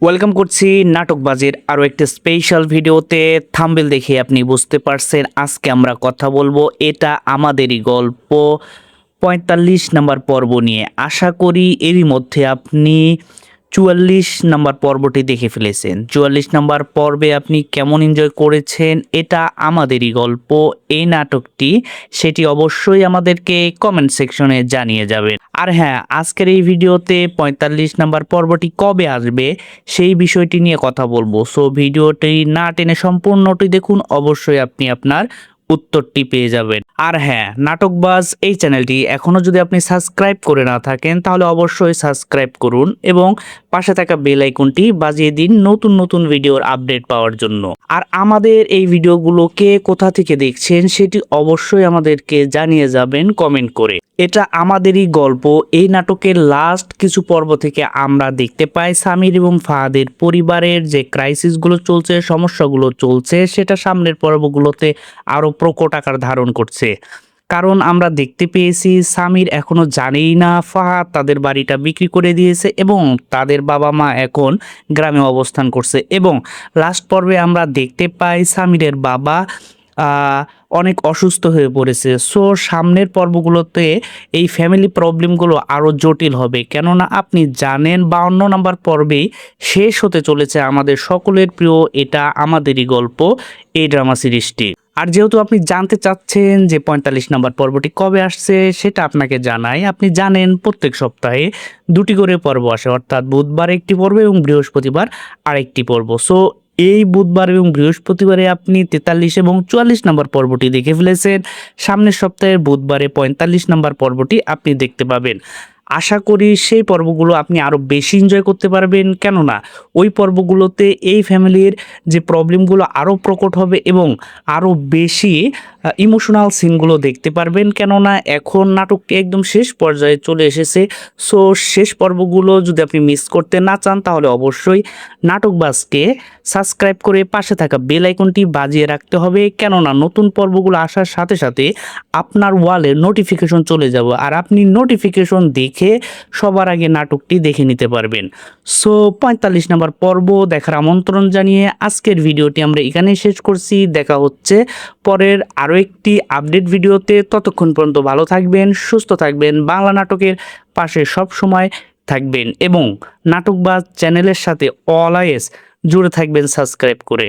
Welcome করছি নাটকবাজির আরও একটা স্পেশাল ভিডিওতে। থাম্বনেল দেখে আপনি বুঝতে পারছেন আজকে আমরা কথা বলবো এটা আমাদেরই গল্প ৪৫ নাম্বার পর্ব নিয়ে। আশা করি এরই মধ্যে আপনি ৪৪ নাম্বার পর্বটি দেখে ফেলেছেন। ৪৪ নাম্বার পর্বে আপনি কেমন এনজয় করেছেন এটা আমাদেরই গল্প এই নাটকটি, সেটি অবশ্যই আমাদেরকে কমেন্ট সেকশনে জানিয়ে যাবেন। আর হ্যাঁ, আজকের এই ভিডিওতে ৪৫ নাম্বার পর্বটি কবে আসবে সেই বিষয়টি নিয়ে কথা বলবো। সো ভিডিওটি না টেনে সম্পূর্ণটি দেখুন, অবশ্যই আপনি আপনার উত্তরটি পেয়ে যাবেন। আর হ্যাঁ, নাটকবাজ এই চ্যানেলটি এখনো যদি আপনি সাবস্ক্রাইব করে না থাকেন তাহলে অবশ্যই সাবস্ক্রাইব করুন এবং পাশে থাকা বেল আইকনটি বাজিয়ে দিন নতুন নতুন ভিডিওর আপডেট পাওয়ার জন্য। আর আমাদের এই ভিডিওগুলোকে কোথা থেকে দেখছেন সেটি অবশ্যই আমাদেরকে জানিয়ে যাবেন কমেন্ট করে। এটা আমাদেরই গল্প এই নাটকের লাস্ট কিছু পর্ব থেকে আমরা দেখতে পাই সামির এবং ফাহাদের পরিবারের যে ক্রাইসিসগুলো চলছে, সমস্যাগুলো চলছে, সেটা সামনের পর্বগুলোতে আরও প্রকট আকার ধারণ করছে। কারণ আমরা দেখতে পেয়েছি সামির এখনো জানেই না ফাহাদ তাদের বাড়িটা বিক্রি করে দিয়েছে এবং তাদের বাবা মা এখন গ্রামে অবস্থান করছে। এবং লাস্ট পর্বে আমরা দেখতে পাই সামিরের বাবা অনেক অসুস্থ হয়ে পড়েছে। সো সামনের পর্বগুলোতে এই ফ্যামিলি প্রবলেমগুলো আরও জটিল হবে, কেননা আপনি জানেন ৫২ নম্বর পর্বেই শেষ হতে চলেছে আমাদের সকলের প্রিয় এটা আমাদেরই গল্প এই ড্রামা সিরিজটি। আর যেহেতু আপনি জানতে চাচ্ছেন যে ৪৫ নম্বর পর্বটি কবে আসছে সেটা আপনাকে জানাই। আপনি জানেন প্রত্যেক সপ্তাহে দুটি করে পর্ব আসে, অর্থাৎ বুধবার একটি পর্ব এবং বৃহস্পতিবার আরেকটি পর্ব। সো এই বুধবার এবং বৃহস্পতিবারে আপনি ৪৩ এবং ৪৪ নম্বর পর্বটি দেখে ফেলেছেন। সামনের সপ্তাহের বুধবারে ৪৫ নম্বর পর্বটি আপনি দেখতে পাবেন। আশা করি সেই পর্বগুলো আপনি আরও বেশি এনজয় করতে পারবেন, কেননা ওই পর্বগুলোতে এই ফ্যামিলির যে প্রবলেমগুলো আরও প্রকট হবে এবং আরও বেশি ইমোশনাল সিনগুলো দেখতে পারবেন, কেননা এখন নাটকটি একদম শেষ পর্যায়ে চলে এসেছে। সো শেষ পর্বগুলো যদি আপনি মিস করতে না চান তাহলে অবশ্যই নাটকবাজকে সাবস্ক্রাইব করে পাশে থাকা বেল আইকনটি বাজিয়ে রাখতে হবে, কেননা নতুন পর্বগুলো আসার সাথে সাথে আপনার ওয়ালে নোটিফিকেশন চলে যাবে আর আপনি নোটিফিকেশন দেখে সবার আগে নাটকটি দেখে নিতে পারবেন। সো ৪৫ নম্বর পর্ব দেখার আমন্ত্রণ জানিয়ে আজকের ভিডিওটি আমরা এখানেই শেষ করছি। দেখা হচ্ছে পরের আরও একটি আপডেট ভিডিওতে। ততক্ষণ পর্যন্ত ভালো থাকবেন, সুস্থ থাকবেন, বাংলা নাটকের পাশে সব সময় থাকবেন এবং নাটকবাজ চ্যানেলের সাথে অলওয়েজ জুড়ে থাকবেন সাবস্ক্রাইব করে।